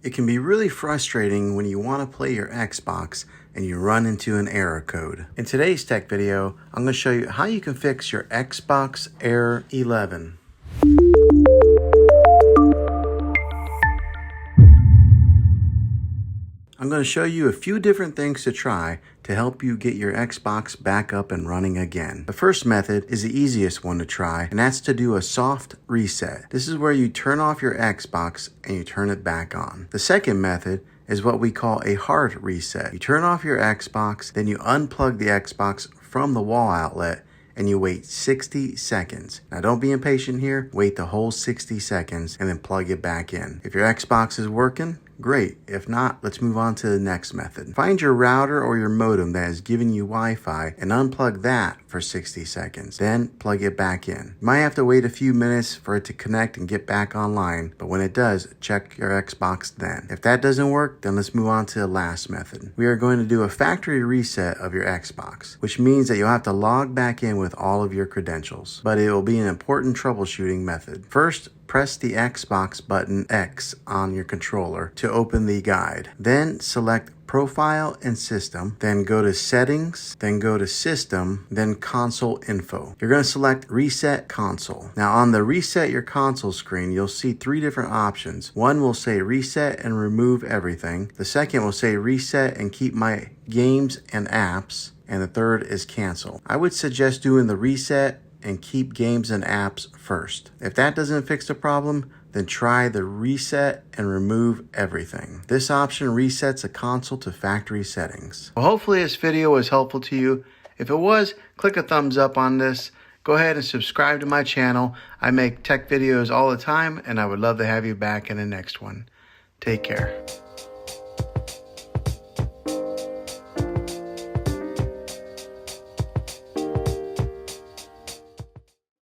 It can be really frustrating when you want to play your Xbox and you run into an error code. In today's tech video, I'm going to show you how you can fix your Xbox Error 11. I'm going to show you a few different things to try to help you get your Xbox back up and running again. The first method is the easiest one to try, and that's to do a soft reset. This is where you turn off your Xbox and you turn it back on. The second method is what we call a hard reset. You turn off your Xbox, then you unplug the Xbox from the wall outlet and you wait 60 seconds. Now don't be impatient here, wait the whole 60 seconds and then plug it back in. If your Xbox is working, great. If not, let's move on to the next method. Find your router or your modem that is giving you Wi-Fi and unplug that for 60 seconds. Then plug it back in. You might have to wait a few minutes for it to connect and get back online, but when it does, check your Xbox then. If that doesn't work, then let's move on to the last method. We are going to do a factory reset of your Xbox, which means that you'll have to log back in with all of your credentials, but it will be an important troubleshooting method. First, press the Xbox button X on your controller to open the guide. Then select Profile and System, then go to Settings, then go to System, then Console Info. You're going to select Reset Console. Now on the Reset Your Console screen, you'll see three different options. One will say Reset and Remove Everything. The second will say Reset and Keep My Games and Apps. And the third is Cancel. I would suggest doing the Reset and Keep Games and Apps first. If that doesn't fix the problem, then try the Reset and Remove Everything. This option resets a console to factory settings. Well, hopefully this video was helpful to you. If it was, click a thumbs up on this. Go ahead and subscribe to my channel. I make tech videos all the time, and I would love to have you back in the next one. Take care.